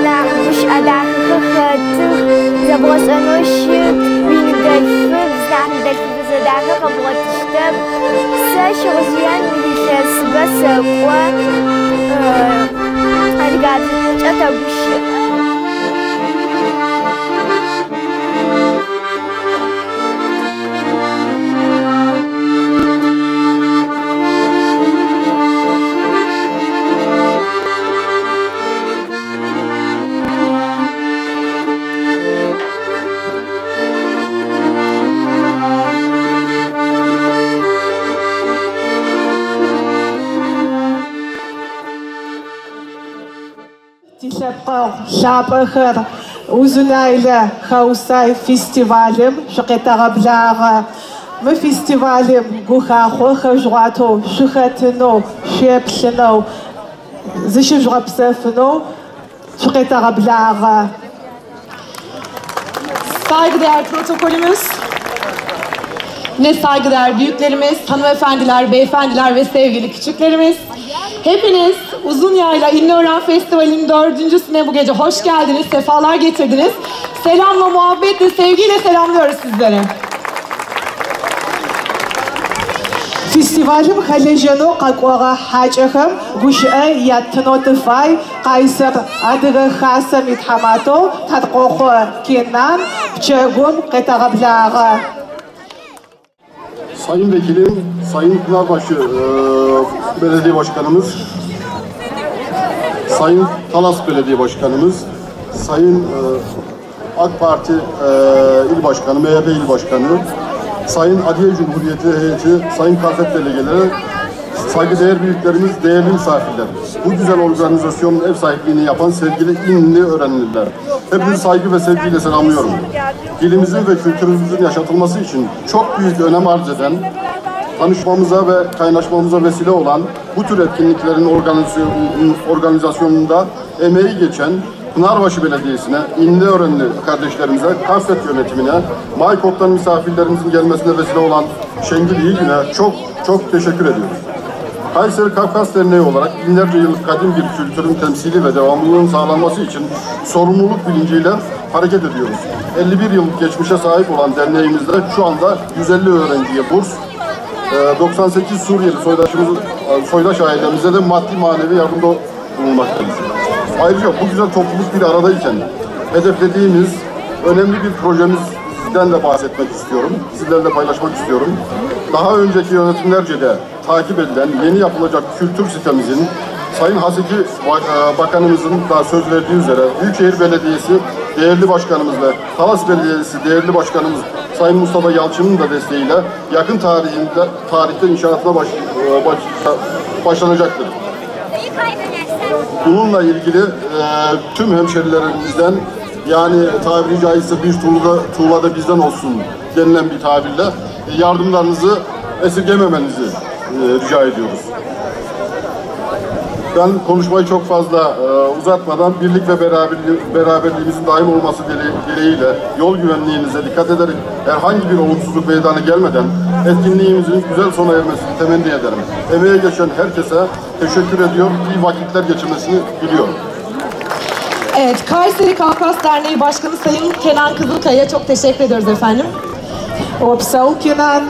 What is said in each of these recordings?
نعمش أداخل زبرس أنوشيت بين دلفب زعم دلفب زداخل قبرت شتب ساش غزيان مليش بس قوة أرجع أتبوش شابخر وزنايلة خوساي فيستيفالم شقيتا بلاغة ما فيستيفالم قوخاخو خجواتو شخاتنو شيبشنو زيشو جغبسفنو شقيتا بلاغة. Saygıdeğer protokolümüz, ne saygıdeğer büyüklerimiz, hanımefendiler, beyefendiler ve sevgili küçüklerimiz. Hepiniz Uzunyayla İnliören Festivali'nin 4.'süne bu gece hoş geldiniz, sefalar getirdiniz. Selamla, muhabbetle, sevgiyle selamlıyoruz sizlere. Festivalim halejano kakwaga hacıhım guşe yatnotify kaysır adıgı khasım ithamato tatqoqu kenan çegum qetagablağı. Sayın Vekilim, Sayın Pınarbaşı Belediye Başkanımız, Sayın Talas Belediye Başkanımız, Sayın AK Parti İl Başkanı, MHP İl Başkanı, Sayın Adiye Cumhuriyeti Heyeti, Sayın Kafet Delegeleri, saygıdeğer büyüklerimiz, değerli misafirler. Bu güzel organizasyonun ev sahipliğini yapan sevgili İnli öğrenliler. Hepinizi saygı ve sevgiyle selamlıyorum. Dilimizin ve kültürümüzün yaşatılması için çok büyük önem arz eden, tanışmamıza ve kaynaşmamıza vesile olan bu tür etkinliklerin organizasyonunda emeği geçen Pınarbaşı Belediyesi'ne, İnli öğrenli kardeşlerimize, Kafet yönetimine, Maykop'tan misafirlerimizin gelmesine vesile olan Şengül İyigün'e çok teşekkür ediyoruz. Kayseri Kafkas Derneği olarak binlerce yıllık kadim bir kültürün temsili ve devamlılığının sağlanması için sorumluluk bilinciyle hareket ediyoruz. 51 yıllık geçmişe sahip olan derneğimizde şu anda 150 öğrenciye burs, 98 Suriyeli soydaş ailemize de maddi manevi yardımda bulunmaktayız. Ayrıca bu güzel topluluk bir aradayken hedeflediğimiz önemli bir projemizden de bahsetmek istiyorum. Sizlerle paylaşmak istiyorum. Daha önceki yönetimlerce de takip edilen yeni yapılacak kültür sitemizin Sayın Haseki Bakanımızın da söz verdiği üzere Büyükşehir Belediyesi değerli başkanımız ve Talas Belediyesi değerli başkanımız Sayın Mustafa Yalçın'ın da desteğiyle yakın tarihte inşaatına başlanacaktır. Bununla ilgili tüm hemşerilerimizden, yani tabiri caizse bir tuğla da bizden olsun denilen bir tabirle yardımlarınızı esirgememenizi rica ediyoruz. Ben konuşmayı çok fazla uzatmadan birlik ve beraberliğimizin daim olması dileğiyle yol güvenliğinize dikkat ederek herhangi bir olumsuzluk meydana gelmeden etkinliğimizin güzel sona ermesini temenni ederim. Emeğe geçen herkese teşekkür ediyor, iyi vakitler geçirmesini diliyorum. Evet, Kayseri Kafkas Derneği Başkanı Sayın Kenan Kızılkaya'ya çok teşekkür ediyoruz efendim. Opsal Kenan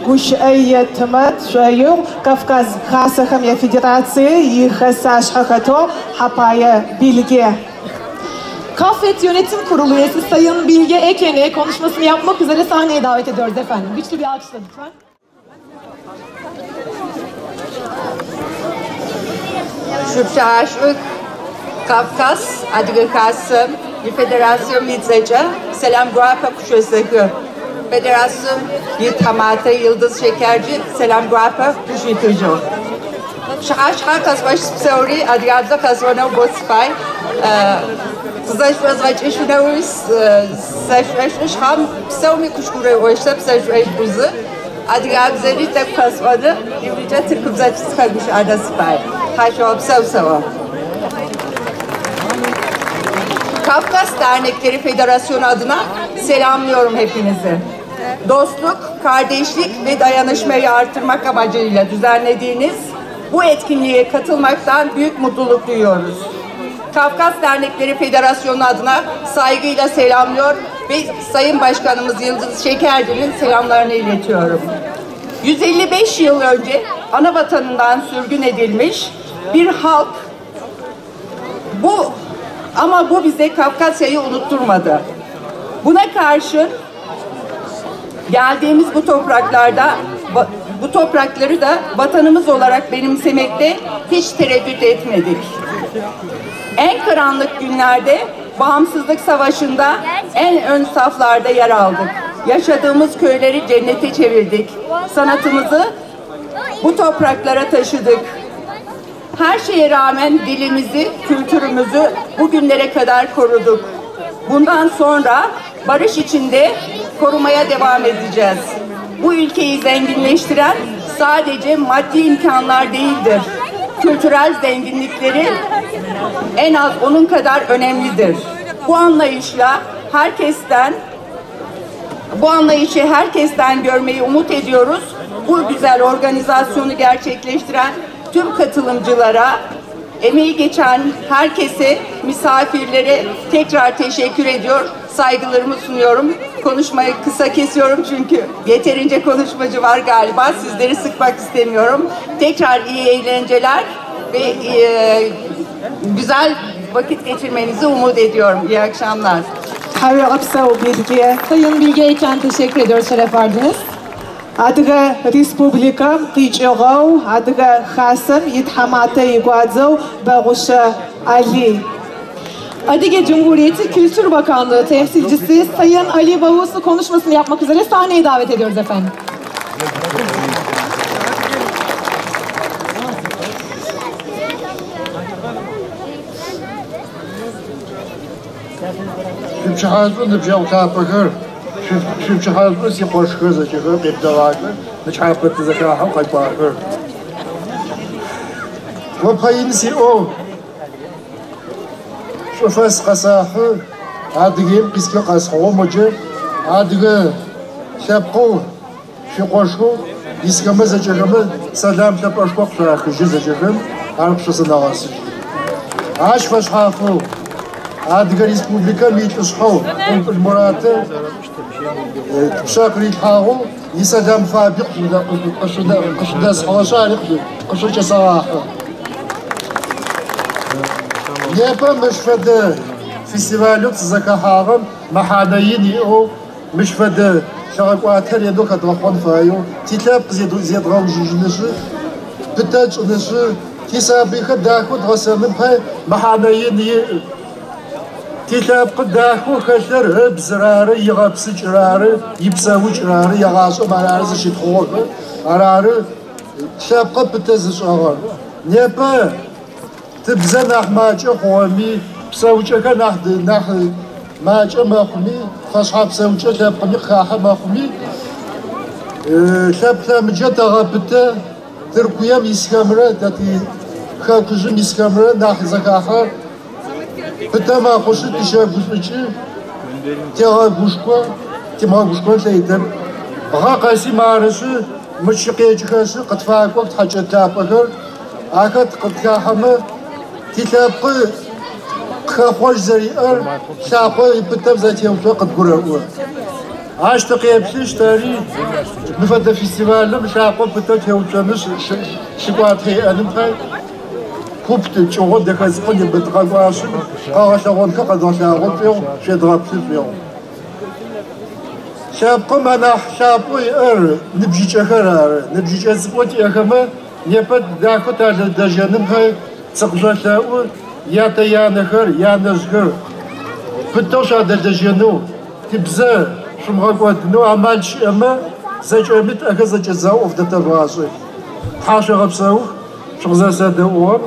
Гушъеятмэт шъоеу Кавказ Хасэхэм Федерацие ихэсашъхьэхэтэу Хапае Bilge. Kafet Yönetim Kurulu üyesi Sayın Bilge Eken'i konuşmasını yapmak üzere sahneye davet ediyoruz efendim. Güçlü bir alkışla lütfen. Şüpşaşık Kafkas Adıgı Kasım Federasyon Midzeca Selam Guapa Kuşözegü Federasyon Yitamata Yıldız Şekerci Selam Guapa Kuşuytucu Şaşka Kasbaş Pseuri Adıgazda Kasvana Bospay Zaşvaz Eşunavis Zaşveş Ham Pseumi Kuşkure Oyşta Zaşveş Buzu Adıgazeri Tek Kasvanı İvrice Türkümzaçız Kalmış Adaspay Haşo Psevseva Kafkas Dernekleri Federasyonu adına selamlıyorum hepinizi. Dostluk, kardeşlik ve dayanışmayı artırmak amacıyla düzenlediğiniz bu etkinliğe katılmaktan büyük mutluluk duyuyoruz. Kafkas Dernekleri Federasyonu adına saygıyla selamlıyor ve Sayın Başkanımız Yıldız Şekerci'nin selamlarını iletiyorum. 155 yıl önce ana vatanından sürgün edilmiş bir halk ama bu bize Kafkasya'yı unutturmadı. Buna karşın geldiğimiz bu toprakları da vatanımız olarak benimsemekte hiç tereddüt etmedik. En karanlık günlerde Bağımsızlık Savaşı'nda en ön saflarda yer aldık. Yaşadığımız köyleri cennete çevirdik. Sanatımızı bu topraklara taşıdık. Her şeye rağmen dilimizi, kültürümüzü bugünlere kadar koruduk. Bundan sonra barış içinde korumaya devam edeceğiz. Bu ülkeyi zenginleştiren sadece maddi imkanlar değildir. Kültürel zenginlikleri en az onun kadar önemlidir. Bu anlayışı herkesten görmeyi umut ediyoruz. Bu güzel organizasyonu gerçekleştiren tüm katılımcılara, emeği geçen herkese, misafirlere tekrar teşekkür ediyor, saygılarımı sunuyorum. Konuşmayı kısa kesiyorum çünkü yeterince konuşmacı var galiba. Sizleri sıkmak istemiyorum. Tekrar iyi eğlenceler ve güzel vakit geçirmenizi umut ediyorum. İyi akşamlar. Sayın Bilge Eken teşekkür ediyoruz. Şeref verdiniz. Adıga Respublikam Qiçığav, Adıga Xasım Yithamata Yiguazav, Bağuşa Ali. Adige Cumhuriyeti Kültür Bakanlığı temsilcisi Sayın Ali Bağuslu konuşmasını yapmak üzere sahneye davet ediyoruz efendim. Şüphezli nıbjal kapıkır, şüphezli si hoşkızı çıkıp iptalakır, nıçhapıtı zekaha kaypakır. Ve payınsi o, şüphez kasahı, adıgım piski kasahı mıcı, adıgı şapkı, şükoşku, iskımı zıcıgımı, salam şapaşkok şarakıcı zıcıgım, arpşısı nağası. Aş faşhafı, Adıga Respublika Meclis'u, Murat'ı, Şakrit Hağı, İsadam Fabik, Kışıda Savaşarık, Kışıca Savahı. Yepa Mışfede Festivalü Tzaka Hağım, Mahanayin o, Mışfede Şarkıatır Yedu Kadrakon Fayo, Titlap Zedram Jijnışı, Pıtaç Nışı, Tisabika Daku Drasanım Pay, Mahanayin Titlap Daku Kaşlar, Bzararı, Yagapsı Çırarı, Yipsavu Çırarı, Yagasu Mararı Zışıtkor, Ararı, Şapka Pıtazı Şağır. Yepa Tibza Nahmaçı Homi, Psavçaka Nahmaçı Mahmi, Fasha Psavçı Şapkami Khaha Mahmi, Şapkamıca Tağapıta, Tırkuyam İskamra, Tati Kavkızım İskamra, Nahzakaha, Pıtama Hoşu Tişabuşçı, Timaguşkwa Şeytan, Hakasi Marışı, Mıçıkiyacıkası, Kıtfakok Haçatapakır, Akat Kıtkahamı, Titlapı, Khahoş Zari'ar, Şapı Pıtam Zatiyamşa Kıtgurar'u. Aştı Yapsıştari, Müfadda Festival'ım, Şapı Pıtam Tiyamşanış, Şibatı Anımpay, Kuptu, çoğun dekazıqın yıbıtqaguaşın, Qağaşağonka qadaşağıtıyor, Şedrapsızıyor. Şapı manah, Şapı nıbjiçakarar, nıbjiçazıqot yakama, Nepat dakot dajanım hay, Tsaqjaşağı, Yata yanıhır, yanızgır. Pıttoşa dajanı, Tibza, Şumğaguatını, Amalç ama, Zaçömit akızaçaza ofdata vazı. Haşa gapsağı, Şıqzasada oğam,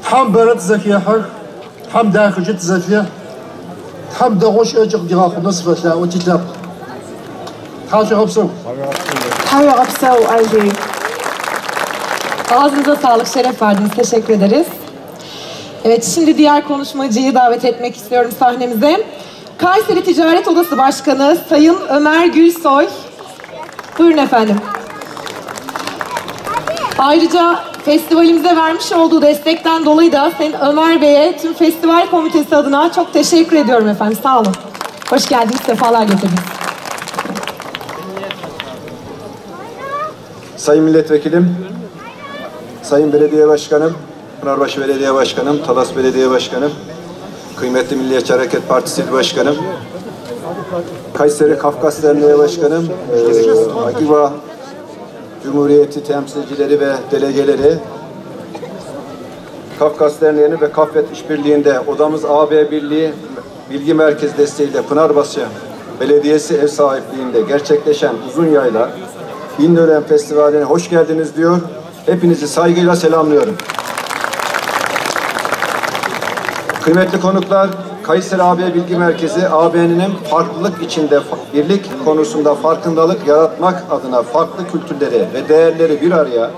Ham barat zakiyahar, ham daxıcıt zafiyah, ham dağoş öcük dağıqını sıfasla o titlap. Haşa gapsağı. Haşa gapsağı Ali. Ağzınıza sağlık, şeref verdiniz. Teşekkür ederiz. Evet, şimdi diğer konuşmacıyı davet etmek istiyorum sahnemize. Kayseri Ticaret Odası Başkanı Sayın Ömer Gülsoy. Buyurun efendim. Ayrıca festivalimize vermiş olduğu destekten dolayı da Sayın Ömer Bey'e tüm festival komitesi adına çok teşekkür ediyorum efendim. Sağ olun. Hoş geldiniz, sefalar getirdiniz. Sayın Milletvekilim, Sayın Belediye Başkanım, Pınarbaşı Belediye Başkanım, Talas Belediye Başkanım, kıymetli Milliyetçi Hareket Partisi İl Başkanım, Kayseri Kafkas Derneği Başkanım, Agiva Cumhuriyeti temsilcileri ve delegeleri, Kafkas Derneği'nin ve Kafvet İşbirliği'nde Odamız AB Birliği Bilgi Merkezi desteğiyle Pınarbaşı Belediyesi ev sahipliğinde gerçekleşen Uzunyayla İnönü Festivali'ne hoş geldiniz diyor. Hepinizi saygıyla selamlıyorum. Kıymetli konuklar, Kayseri AB Bilgi Merkezi, AB'nin farklılık içinde birlik konusunda farkındalık yaratmak adına farklı kültürleri ve değerleri bir araya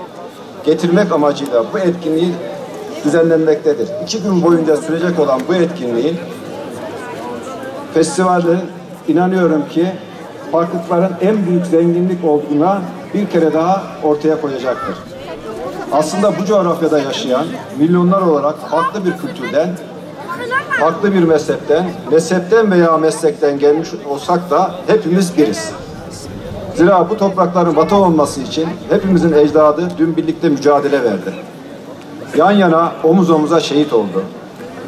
getirmek amacıyla bu etkinliği düzenlenmektedir. 2 gün boyunca sürecek olan bu etkinliğin festivali inanıyorum ki farklılıkların en büyük zenginlik olduğuna bir kere daha ortaya koyacaktır. Aslında bu coğrafyada yaşayan milyonlar olarak farklı bir kültürden, farklı bir mezhepten veya meslekten gelmiş olsak da hepimiz biriz. Zira bu toprakların vatan olması için hepimizin ecdadı dün birlikte mücadele verdi. Yan yana, omuz omuza şehit oldu.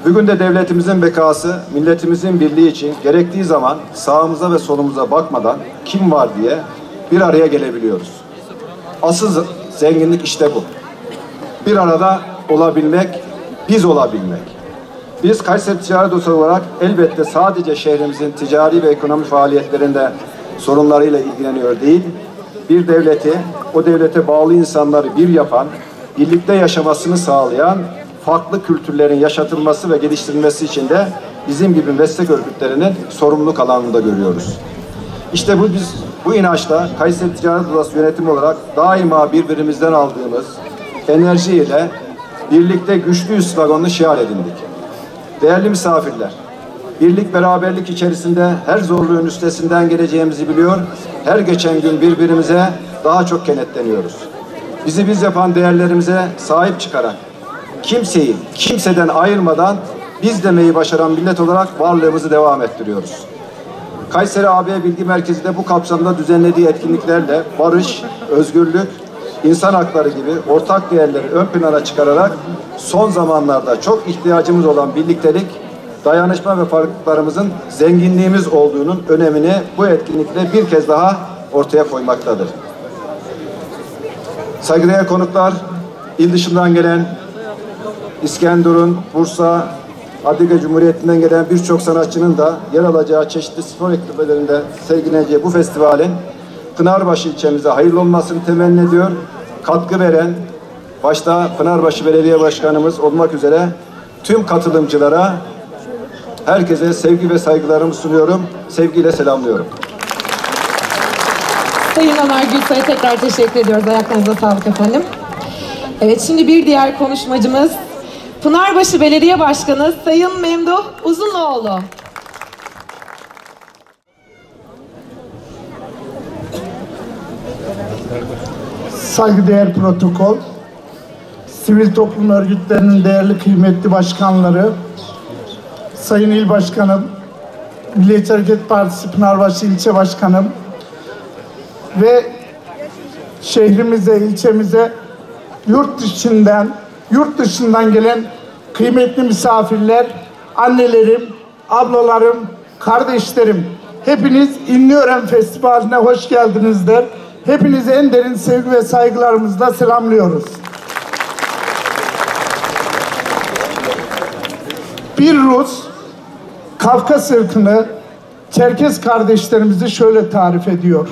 Bugün de devletimizin bekası, milletimizin birliği için gerektiği zaman sağımıza ve solumuza bakmadan kim var diye bir araya gelebiliyoruz. Asıl zenginlik işte bu. Bir arada olabilmek, biz olabilmek. Biz Kayseri Ticaret Odası olarak elbette sadece şehrimizin ticari ve ekonomi faaliyetlerinde sorunlarıyla ilgileniyor değil, bir devleti, o devlete bağlı insanları bir yapan, birlikte yaşamasını sağlayan, farklı kültürlerin yaşatılması ve geliştirilmesi için de bizim gibi meslek örgütlerinin sorumluluk alanında görüyoruz. İşte biz bu inançla Kayseri Ticaret Odası yönetimi olarak daima birbirimizden aldığımız enerjiyle birlikte güçlüyüz sloganını şiar edindik. Değerli misafirler, birlik beraberlik içerisinde her zorluğun üstesinden geleceğimizi biliyor, her geçen gün birbirimize daha çok kenetleniyoruz. Bizi biz yapan değerlerimize sahip çıkarak, kimseyi kimseden ayırmadan biz demeyi başaran millet olarak varlığımızı devam ettiriyoruz. Kayseri AB Bilgi Merkezi de bu kapsamda düzenlediği etkinliklerle barış, özgürlük, insan hakları gibi ortak değerleri ön plana çıkararak son zamanlarda çok ihtiyacımız olan birliktelik, dayanışma ve farklılıklarımızın zenginliğimiz olduğunun önemini bu etkinlikle bir kez daha ortaya koymaktadır. Saygıdeğer konuklar, il dışından gelen İskenderun, Bursa, Adıyaman Cumhuriyeti'nden gelen birçok sanatçının da yer alacağı çeşitli spor etkinliklerinde sergileneceği bu festivalin Pınarbaşı ilçemize hayırlı olmasını temenni ediyor. Katkı veren, başta Pınarbaşı Belediye Başkanımız olmak üzere tüm katılımcılara, herkese sevgi ve saygılarımı sunuyorum. Sevgiyle selamlıyorum. Sayın Ömer Gülsoy'a tekrar teşekkür ediyoruz. Ayaklarınıza sağlık efendim. Evet, şimdi bir diğer konuşmacımız Pınarbaşı Belediye Başkanı Sayın Memduh Uzunoğlu. Saygıdeğer protokol, sivil toplum örgütlerinin değerli kıymetli başkanları, Sayın İl Başkanım, Milliyetçi Hareket Partisi Pınarbaşı İlçe Başkanım ve şehrimize, ilçemize yurt dışından gelen kıymetli misafirler, annelerim, ablalarım, kardeşlerim, hepiniz İnönü Festivali'ne hoş geldinizler. Hepinizi en derin sevgi ve saygılarımızla selamlıyoruz. Bir Rus, Kafkas ırkını, Çerkes kardeşlerimizi şöyle tarif ediyor.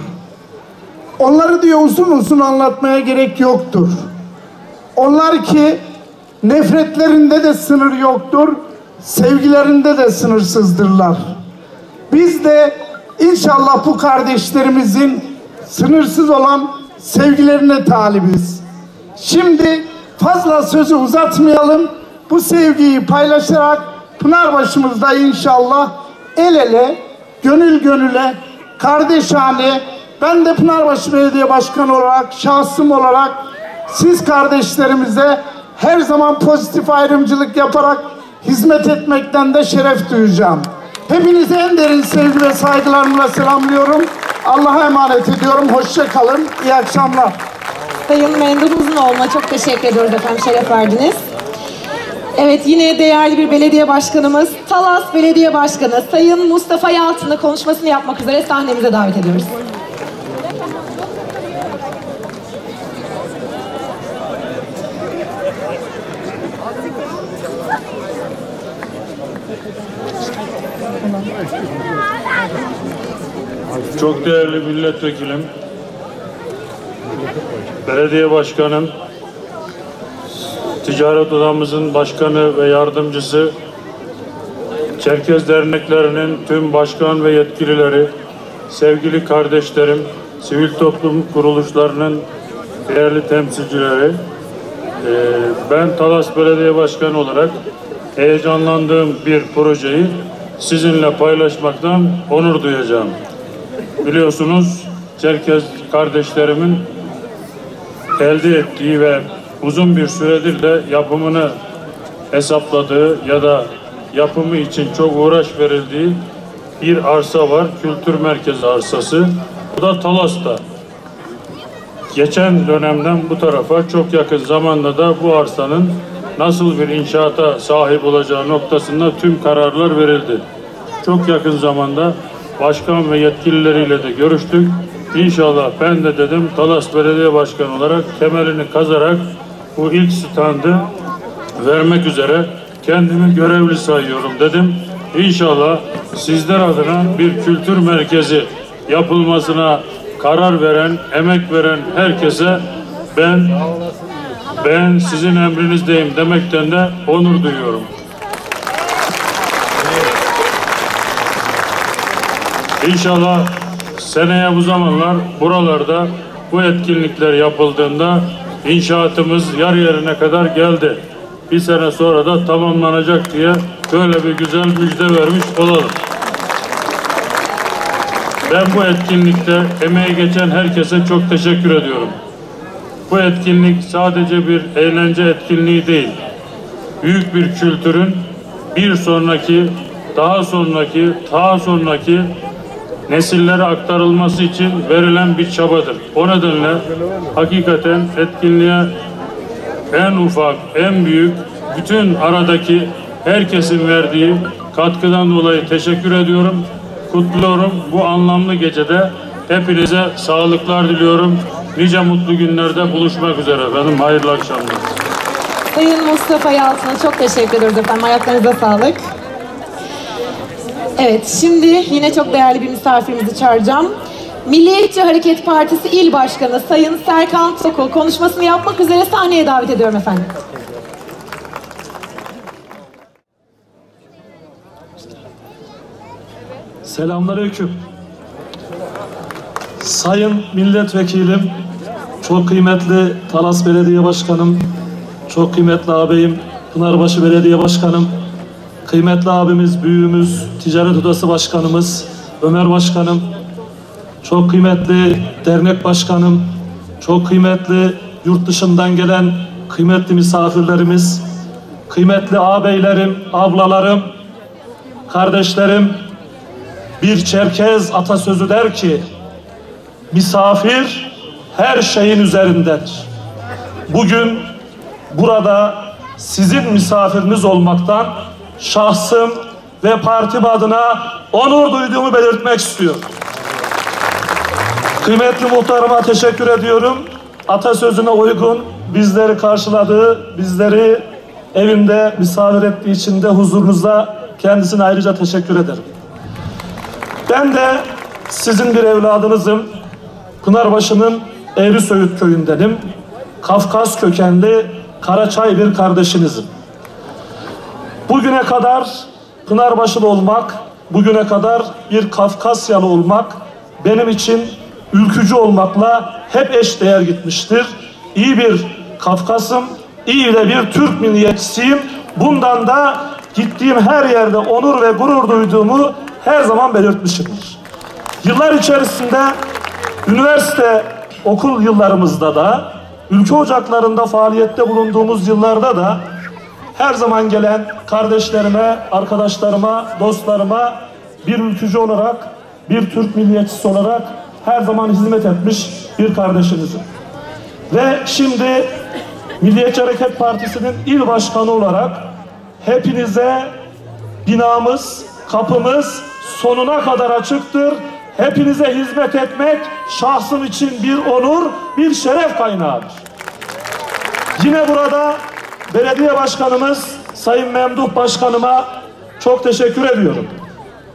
Onları diyor uzun uzun anlatmaya gerek yoktur. Onlar ki nefretlerinde de sınır yoktur, sevgilerinde de sınırsızdırlar. Biz de inşallah bu kardeşlerimizin sınırsız olan sevgilerine talibiz. Şimdi fazla sözü uzatmayalım. Bu sevgiyi paylaşarak Pınarbaşımızda inşallah el ele, gönül gönüle, kardeşane, ben de Pınarbaşı Belediye Başkanı olarak, şahsım olarak Siz kardeşlerimize her zaman pozitif ayrımcılık yaparak hizmet etmekten de şeref duyacağım. Hepinize en derin sevgi ve saygılarımla selamlıyorum. Allah'a emanet ediyorum. Hoşça kalın. İyi akşamlar. Sayın Mendil Uzunoğlu'na çok teşekkür ediyoruz efendim. Şeref verdiniz. Evet, yine değerli bir belediye başkanımız, Talas Belediye Başkanı Sayın Mustafa Yalçın'ı konuşmasını yapmak üzere sahnemize davet ediyoruz. Çok değerli milletvekilim, belediye başkanım, ticaret odamızın başkanı ve yardımcısı, Çerkez derneklerinin tüm başkan ve yetkilileri, sevgili kardeşlerim, sivil toplum kuruluşlarının değerli temsilcileri, ben Talas Belediye Başkanı olarak heyecanlandığım bir projeyi sizinle paylaşmaktan onur duyacağım. Biliyorsunuz, Çerkez kardeşlerimin elde ettiği ve uzun bir süredir de yapımını hesapladığı ya da yapımı için çok uğraş verildiği bir arsa var. Kültür merkezi arsası. Bu da Talas'ta. Geçen dönemden bu tarafa çok yakın zamanda da bu arsanın nasıl bir inşaata sahip olacağı noktasında tüm kararlar verildi. Çok yakın zamanda başkan ve yetkilileriyle de görüştük. İnşallah ben de dedim Talas Belediye Başkanı olarak temelini kazarak bu ilk standı vermek üzere kendimi görevli sayıyorum dedim. İnşallah sizler adına bir kültür merkezi yapılmasına karar veren, emek veren herkese ben sizin emrinizdeyim demekten de onur duyuyorum. İnşallah seneye bu zamanlar buralarda bu etkinlikler yapıldığında inşaatımız yarı yerine kadar geldi. Bir sene sonra da tamamlanacak diye böyle bir güzel müjde vermiş olalım. Ben bu etkinlikte emeği geçen herkese çok teşekkür ediyorum. Bu etkinlik sadece bir eğlence etkinliği değil. Büyük bir kültürün bir sonraki, daha sonraki nesillere aktarılması için verilen bir çabadır. O nedenle hakikaten etkinliğe en ufak, en büyük, bütün aradaki herkesin verdiği katkıdan dolayı teşekkür ediyorum. Kutluyorum. Bu anlamlı gecede hepinize sağlıklar diliyorum. Nice mutlu günlerde buluşmak üzere efendim. Hayırlı akşamlar. Sayın Mustafa Yalçın'a çok teşekkür ediyoruz efendim. Ayaklarınıza sağlık. Evet, şimdi yine çok değerli bir misafirimizi çağıracağım. Milliyetçi Hareket Partisi İl Başkanı Sayın Serkan Tokul konuşmasını yapmak üzere sahneye davet ediyorum efendim. Selamünaleyküm. Sayın Milletvekilim, çok kıymetli Talas Belediye Başkanım, çok kıymetli ağabeyim Pınarbaşı Belediye Başkanım, kıymetli abimiz, büyüğümüz, Ticaret Odası Başkanımız Ömer Başkanım, çok kıymetli dernek başkanım, çok kıymetli yurt dışından gelen kıymetli misafirlerimiz, kıymetli ağabeylerim, ablalarım, kardeşlerim, bir Çerkez atasözü der ki, misafir her şeyin üzerindedir. Bugün burada sizin misafiriniz olmaktan şahsım ve partim adına onur duyduğumu belirtmek istiyorum. Kıymetli muhtarıma teşekkür ediyorum. Atasözüne uygun bizleri karşıladığı, bizleri evinde misafir ettiği için de huzurunuzda kendisine ayrıca teşekkür ederim. Ben de sizin bir evladınızım. Pınarbaşı'nın Eğrisöğüt köyündenim. Kafkas kökenli Karaçay bir kardeşinizim. Bugüne kadar Pınarbaşılı olmak, bugüne kadar bir Kafkasyalı olmak benim için ülkücü olmakla hep eşdeğer gitmiştir. İyi bir Kafkasım, iyi de bir Türk milliyetçisiyim. Bundan da gittiğim her yerde onur ve gurur duyduğumu her zaman belirtmişimdir. Yıllar içerisinde üniversite okul yıllarımızda da, ülke ocaklarında faaliyette bulunduğumuz yıllarda da her zaman gelen kardeşlerime, arkadaşlarıma, dostlarıma bir ülkücü olarak, bir Türk milliyetçisi olarak her zaman hizmet etmiş bir kardeşinizim. Ve şimdi Milliyetçi Hareket Partisi'nin il başkanı olarak hepinize binamız, kapımız sonuna kadar açıktır. Hepinize hizmet etmek şahsım için bir onur, bir şeref kaynağıdır. Yine burada belediye başkanımız Sayın Memduh Başkanıma çok teşekkür ediyorum.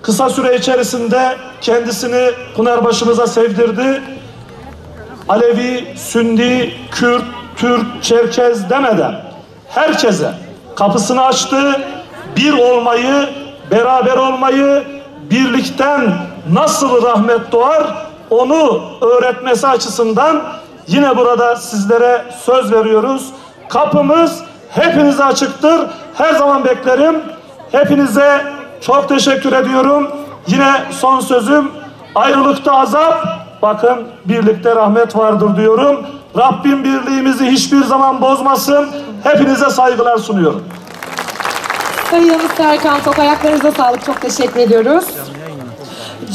Kısa süre içerisinde kendisini Pınarbaşı'mıza sevdirdi. Alevi, Sünni, Kürt, Türk, Çerkez demeden herkese kapısını açtı. Bir olmayı, beraber olmayı, birlikten nasıl rahmet doğar onu öğretmesi açısından yine burada sizlere söz veriyoruz. Kapımız hepinize açıktır. Her zaman beklerim. Hepinize çok teşekkür ediyorum. Yine son sözüm, ayrılıkta azap, bakın birlikte rahmet vardır diyorum. Rabbim birliğimizi hiçbir zaman bozmasın. Hepinize saygılar sunuyorum. Sayın Serkan Tok, ayaklarınıza sağlık. Çok teşekkür ediyoruz.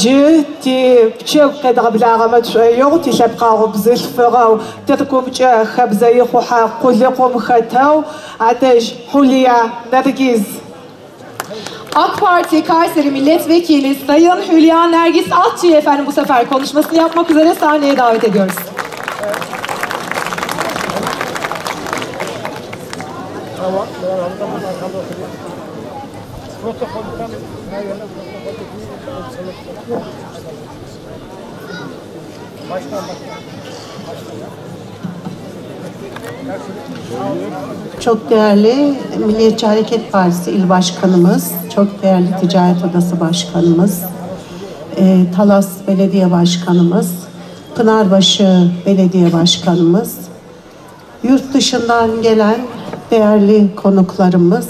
جيتي بشاو قدر بلا غمات شويو تيشابقاو بزاف فراو تركم جا خبزاي خوحا قلقم خاتاو عتاج حوليا نرجيز. AK Parti Kayseri Milletvekili Sayın Hülya Nergis Atçı'yı efendim bu sefer konuşmasını yapmak üzere sahneye davet ediyoruz. Çok değerli Milliyetçi Hareket Partisi İl Başkanımız, çok değerli Ticaret Odası Başkanımız, Talas Belediye Başkanımız, Pınarbaşı Belediye Başkanımız, yurt dışından gelen değerli konuklarımız,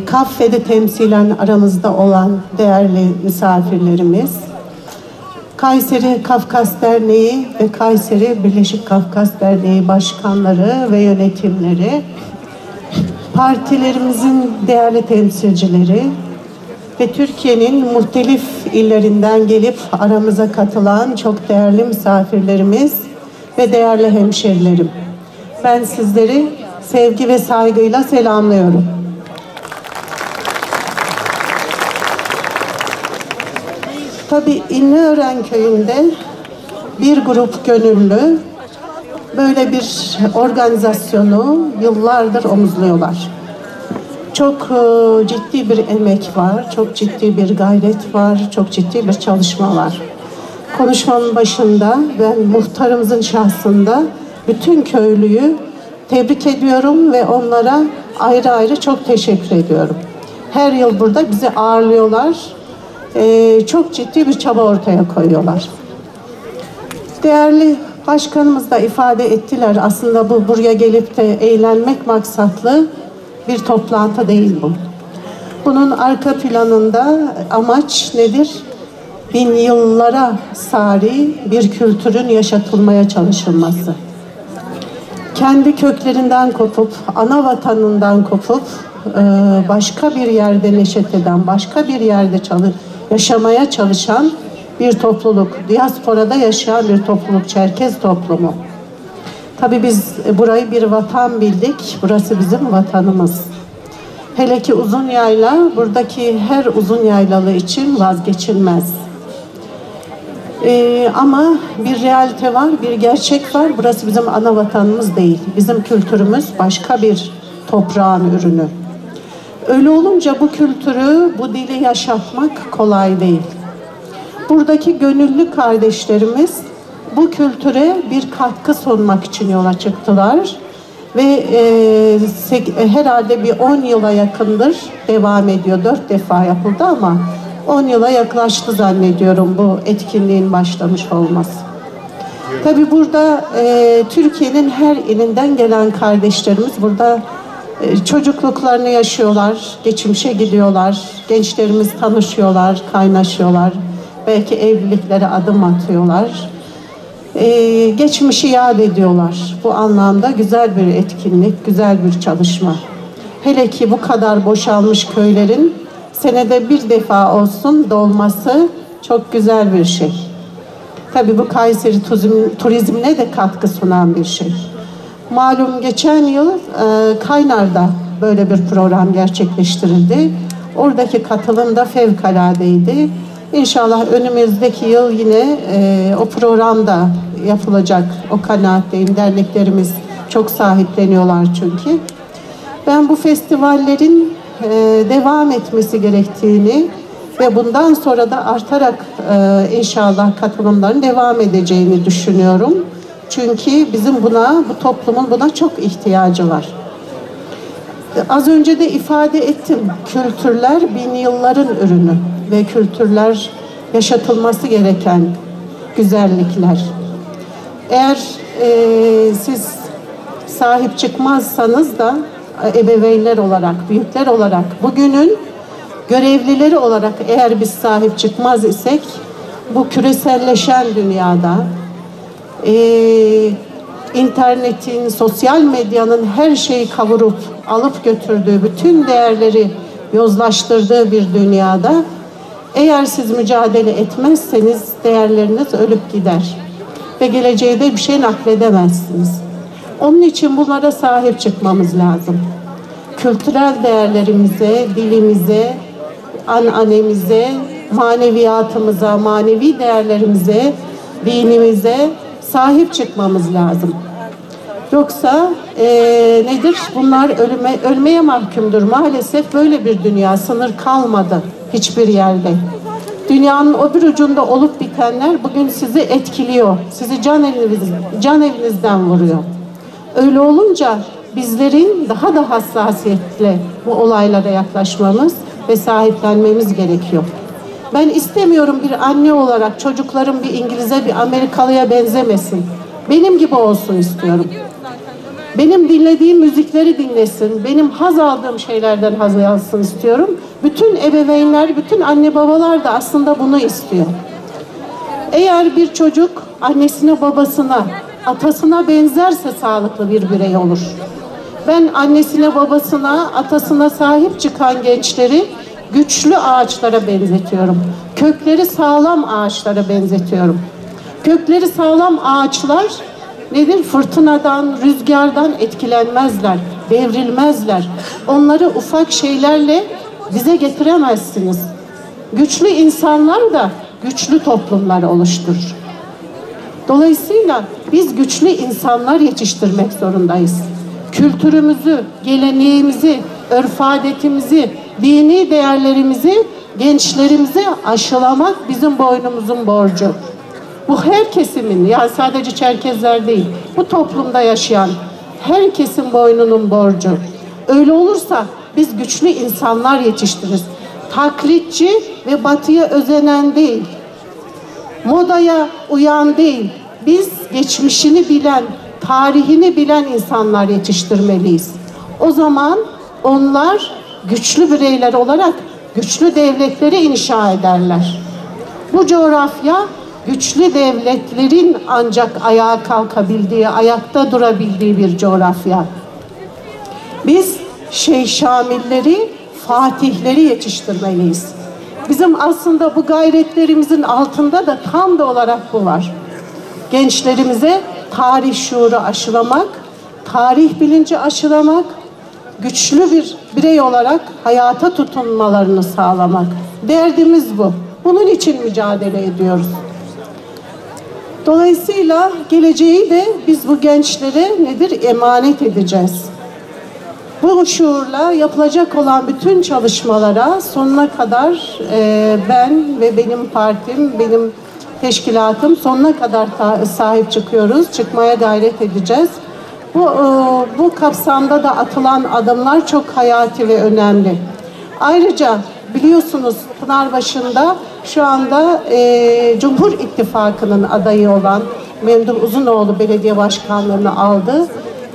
Kaffe'de temsilen aramızda olan değerli misafirlerimiz, Kayseri Kafkas Derneği ve Kayseri Birleşik Kafkas Derneği başkanları ve yönetimleri, partilerimizin değerli temsilcileri ve Türkiye'nin muhtelif illerinden gelip aramıza katılan çok değerli misafirlerimiz ve değerli hemşerilerim. Ben sizleri sevgi ve saygıyla selamlıyorum. Tabii İnliören köyünde bir grup gönüllü böyle bir organizasyonu yıllardır omuzluyorlar. Çok ciddi bir emek var, çok ciddi bir gayret var, çok ciddi bir çalışma var. Konuşmanın başında ben muhtarımızın şahsında bütün köylüyü tebrik ediyorum ve onlara ayrı ayrı çok teşekkür ediyorum. Her yıl burada bizi ağırlıyorlar. Çok ciddi bir çaba ortaya koyuyorlar. Değerli başkanımız da ifade ettiler. Aslında bu buraya gelip de eğlenmek maksatlı bir toplantı değil bu. Bunun arka planında amaç nedir? Bin yıllara sari bir kültürün yaşatılmaya çalışılması. Kendi köklerinden kopup, ana vatanından kopup, başka bir yerde neşet eden, başka bir yerde yaşamaya çalışan bir topluluk, diasporada yaşayan bir topluluk, Çerkez toplumu. Tabii biz burayı bir vatan bildik, burası bizim vatanımız. Hele ki uzun yayla, buradaki her uzun yaylalı için vazgeçilmez. Ama bir realite var, bir gerçek var, burası bizim ana vatanımız değil. Bizim kültürümüz başka bir toprağın ürünü. Öyle olunca bu kültürü, bu dili yaşatmak kolay değil. Buradaki gönüllü kardeşlerimiz bu kültüre bir katkı sunmak için yola çıktılar. Ve herhalde bir 10 yıla yakındır devam ediyor. 4 defa yapıldı ama 10 yıla yaklaştı zannediyorum bu etkinliğin başlamış olması. Tabii burada Türkiye'nin her ilinden gelen kardeşlerimiz burada çocukluklarını yaşıyorlar, geçmişe gidiyorlar, gençlerimiz tanışıyorlar, kaynaşıyorlar, belki evliliklere adım atıyorlar. geçmişi yad ediyorlar. Bu anlamda güzel bir etkinlik, güzel bir çalışma. Hele ki bu kadar boşalmış köylerin senede bir defa olsun dolması çok güzel bir şey. Tabii bu Kayseri turizmine de katkı sunan bir şey. Malum geçen yıl Kaynar'da böyle bir program gerçekleştirildi. Oradaki katılım da fevkaladeydi. İnşallah önümüzdeki yıl yine o programda yapılacak, o kanaatteyim. Derneklerimiz çok sahipleniyorlar çünkü. Ben bu festivallerin devam etmesi gerektiğini ve bundan sonra da artarak inşallah katılımların devam edeceğini düşünüyorum. Çünkü bizim buna, bu toplumun buna çok ihtiyacı var. Az önce de ifade ettim. Kültürler bin yılların ürünü ve kültürler yaşatılması gereken güzellikler. Eğer siz sahip çıkmazsanız da ebeveynler olarak, büyükler olarak, bugünün görevlileri olarak eğer biz sahip çıkmaz isek bu küreselleşen dünyada internetin, sosyal medyanın her şeyi kavurup alıp götürdüğü, bütün değerleri yozlaştırdığı bir dünyada eğer siz mücadele etmezseniz değerleriniz ölüp gider ve geleceğe de bir şey nakledemezsiniz. Onun için bunlara sahip çıkmamız lazım. Kültürel değerlerimize, dilimize, ananemize, maneviyatımıza, manevi değerlerimize, dinimize sahip çıkmamız lazım. Yoksa nedir? Bunlar ölmeye mahkumdur. Maalesef böyle bir dünya, sınır kalmadı hiçbir yerde. Dünyanın o bir ucunda olup bitenler bugün sizi etkiliyor. Sizi can evinizden vuruyor. Öyle olunca bizlerin daha da hassasiyetle bu olaylara yaklaşmamız ve sahiplenmemiz gerekiyor. Ben istemiyorum bir anne olarak çocuklarım bir İngiliz'e, bir Amerikalıya benzemesin. Benim gibi olsun istiyorum. Benim dinlediğim müzikleri dinlesin. Benim haz aldığım şeylerden haz alsın istiyorum. Bütün ebeveynler, bütün anne babalar da aslında bunu istiyor. Eğer bir çocuk annesine, babasına, atasına benzerse sağlıklı bir birey olur. Ben annesine, babasına, atasına sahip çıkan gençleri güçlü ağaçlara benzetiyorum. Kökleri sağlam ağaçlara benzetiyorum. Kökleri sağlam ağaçlar nedir? Fırtınadan, rüzgardan etkilenmezler, devrilmezler. Onları ufak şeylerle bize getiremezsiniz. Güçlü insanlar da güçlü toplumlar oluşturur. Dolayısıyla biz güçlü insanlar yetiştirmek zorundayız. Kültürümüzü, geleneğimizi, örf adetimizi, dini değerlerimizi gençlerimize aşılamak bizim boynumuzun borcu. Bu her kesimin, yani sadece Çerkezler değil, bu toplumda yaşayan herkesin boynunun borcu. Öyle olursa biz güçlü insanlar yetiştiririz. Taklitçi ve batıya özenen değil, modaya uyan değil, biz geçmişini bilen, tarihini bilen insanlar yetiştirmeliyiz. O zaman onlar güçlü bireyler olarak güçlü devletleri inşa ederler. Bu coğrafya güçlü devletlerin ancak ayağa kalkabildiği, ayakta durabildiği bir coğrafya. Biz Şeyh Şamilleri, Fatihleri yetiştirmeliyiz. Bizim aslında bu gayretlerimizin altında da tam da olarak bu var. Gençlerimize tarih şuuru aşılamak, tarih bilinci aşılamak, güçlü bir birey olarak hayata tutunmalarını sağlamak. Derdimiz bu. Bunun için mücadele ediyoruz. Dolayısıyla geleceği de biz bu gençlere nedir? Emanet edeceğiz. Bu şuurla yapılacak olan bütün çalışmalara sonuna kadar ben ve benim partim, benim teşkilatım sonuna kadar sahip çıkıyoruz. Çıkmaya gayret edeceğiz. Bu kapsamda da atılan adımlar çok hayati ve önemli. Ayrıca biliyorsunuz Pınarbaşı'nda şu anda Cumhur İttifakı'nın adayı olan Memduh Uzunoğlu belediye başkanlığını aldı.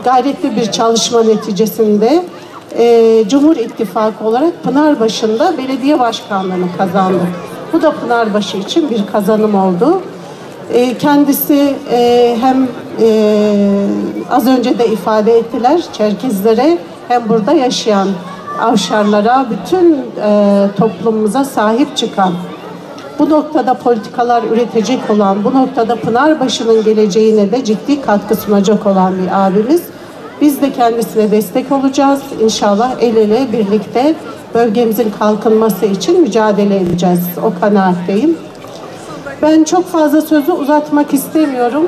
Gayretli bir çalışma neticesinde Cumhur İttifakı olarak Pınarbaşı'nda belediye başkanlığını kazandı. Bu da Pınarbaşı için bir kazanım oldu. Kendisi hem az önce de ifade ettiler Çerkezlere hem burada yaşayan Avşarlara, bütün toplumumuza sahip çıkan, bu noktada politikalar üretecek olan, bu noktada Pınarbaşı'nın geleceğine de ciddi katkı sunacak olan bir abimiz. Biz de kendisine destek olacağız. İnşallah el ele birlikte bölgemizin kalkınması için mücadele edeceğiz. O kanaatteyim. Ben çok fazla sözü uzatmak istemiyorum.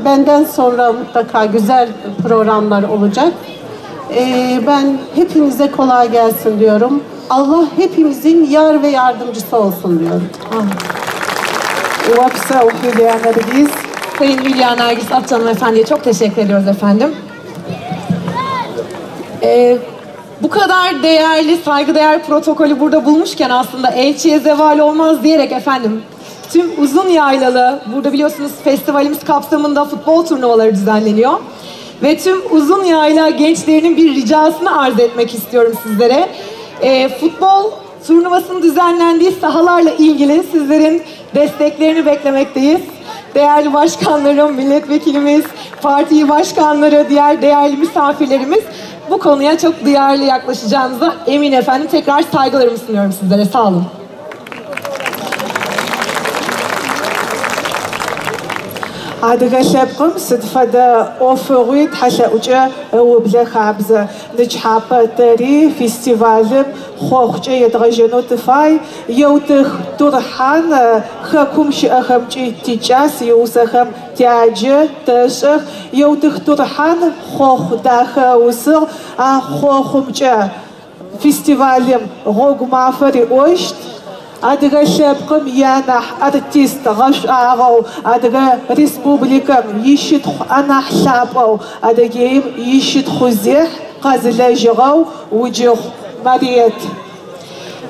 Benden sonra mutlaka güzel programlar olacak. Ben hepinize kolay gelsin diyorum. Allah hepimizin yar ve yardımcısı olsun diyorum. Sayın Hülya Nergis Atcan Efendi'ye çok teşekkür ediyoruz efendim. Bu kadar değerli, saygıdeğer protokolü burada bulmuşken aslında elçiye zeval olmaz diyerek efendim tüm uzun yaylalı, burada biliyorsunuz festivalimiz kapsamında futbol turnuvaları düzenleniyor. Ve tüm uzun yayla gençlerinin bir ricasını arz etmek istiyorum sizlere. Futbol turnuvasının düzenlendiği sahalarla ilgili sizlerin desteklerini beklemekteyiz. Değerli başkanlarım, milletvekilimiz, parti başkanları, diğer değerli misafirlerimiz bu konuya çok duyarlı yaklaşacağınıza emin efendim. Tekrar saygılarımı sunuyorum sizlere. Sağ olun. Адыгэлъэпкъым сыд фэдэ ӏофыгъуи тхьэлъэӏукӏэ ыублэ хабзэ нычхьапэ тэри фестивалым хъохъукӏэ едгъэжьэнэу тыфай еутых Турхьан хэкум щыӏэхэмкӏи тикӏас иусэхэм тяджэ тэшӏэх еутых Турхьан хъохъу дахэ усыгъ а хъохъумкӏэ фестивалым гъогу мафэ риӏощт. Адыгэлъэпкъым янахь артист гъэшӏуагъэу Адыгэ Республикэм ищытхъу анахь лъапӏэу Адыгеим ищытхъу зехь къэзылэжьыгъэу Уцыгъ Марiyet.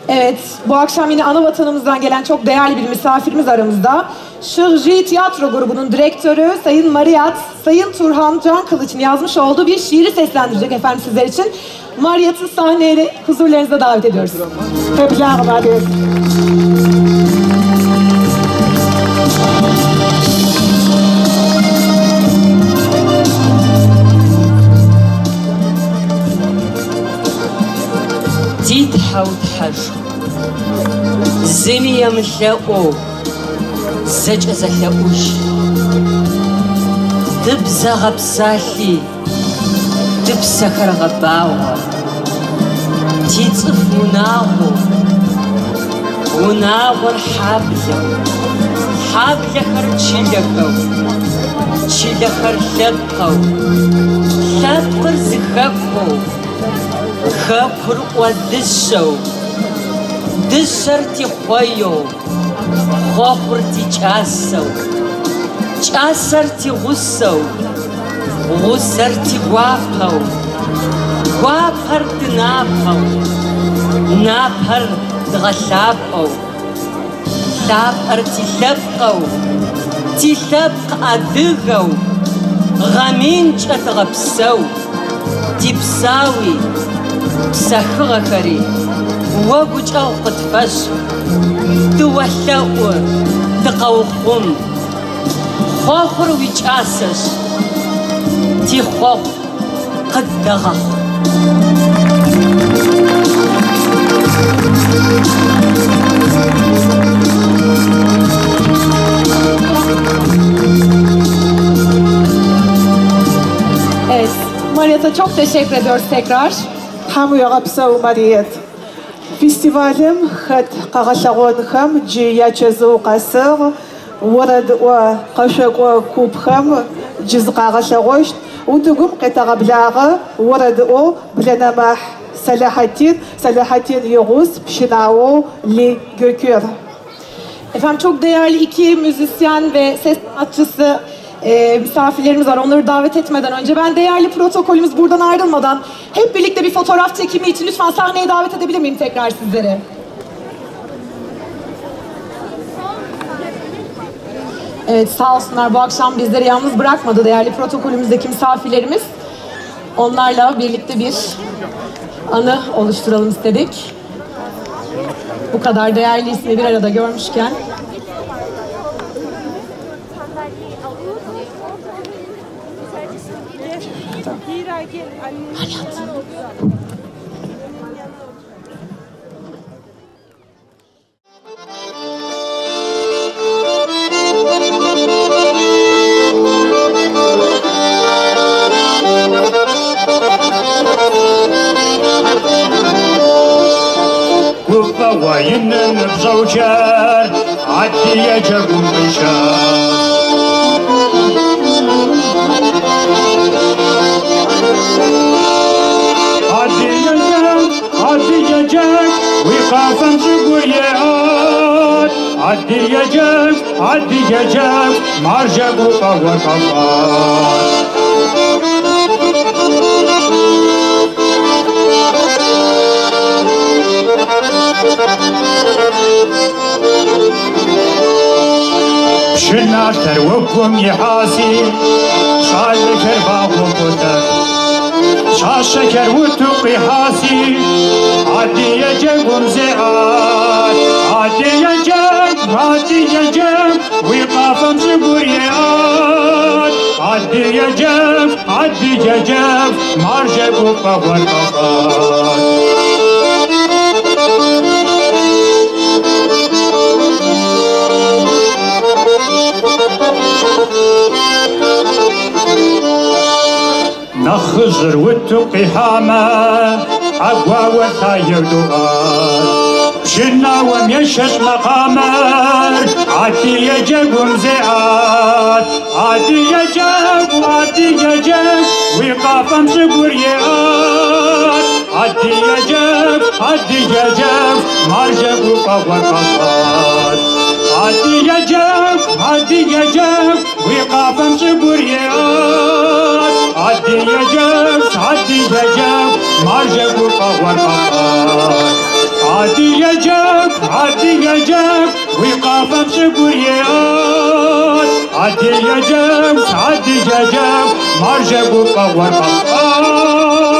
Evet, bu akşam yine ana vatanımızdan gelen çok değerli bir misafirimiz aramızda. Şırji Tiyatro grubunun direktörü Sayın Mariyet, Sayın Turhan Can Kılıç'ın yazmış olduğu bir şiiri seslendirecek efendim sizler için. Mariyet'i sahneye huzurlarınıza davet ediyoruz. Tebrikler Mariyet. Титхьаутхьэш зыми емылъэӏуэу зэкӏэ зэлъэӏущ дыбзэгъэпсалъи дыпсэхэр гъэбагъуэ тицӏыф унагъуэу унагъуэр хьаблэу хьаблэхэр чылэхэу чылэхэр лъэпкъэу лъэпкъыр зыхэкуэу хэкур ӏуэдыщэу дыщэр тихъуейуэу хъуэхъур тикӏасэу кӏасэр тигъусэу гъусэр тигуапэу гуапэр дынапэу напэр дгъэлъапӏэу лъапӏэр тилъэпкъэу тилъэпкъ адыгэу гъэминкӏэ дгъэпсэу дипсауи псэхыгъэхэри уэгукӏэ укъытфэщӏ дыуэлъэӏу дыкъэухъум хъуэхъур уи кӏасэщ ди хъуэхъу къыддэгъэхъу. Evet, Mariyet'e çok teşekkür ediyoruz tekrar. Hamı yağapsau Mariyet. Festivalım xet qağalağonxem ci yaçezeu qasığ orad'o qaşeqo kubxem ci zqağalağoşt utugum qetağablağe orad'o blenemah Selahattin Yağuz Pşinao Li Gökür. Efendim çok değerli iki müzisyen ve ses sanatçısı misafirlerimiz var. Onları davet etmeden önce ben değerli protokolümüz buradan ayrılmadan hep birlikte bir fotoğraf çekimi için lütfen sahneye davet edebilir miyim tekrar sizleri? Evet, sağ olsunlar bu akşam bizleri yalnız bırakmadı değerli protokolümüzdeki misafirlerimiz. Onlarla birlikte bir anı oluşturalım istedik. Bu kadar değerli ismi bir arada görmüşken. قفا وين بزوجار عدي يجب بشار عدي يجب وقافا سقويات عدي يجب مرجب وقوة كفار شنا تروكم يحاسي شال كرباكم قدر شال شكر وتقي حاسي عدي يجب زياد عدي يجب وقافم سقوريات عدي يجب مرجب وقوة كفار نخزر وتقي حامة عقوى وثاير دغار شنا وميشش مقامر عدي يجب ومزيعات عدي يجب وقافم سقوريات عدي يجب مرجب وقوة كفار عدي يجب وقافم سقوريات عدي يجب مرجب وقوة كفار عدي يجب وقافم سقوريات عدي يجب مرجب وقوة كفار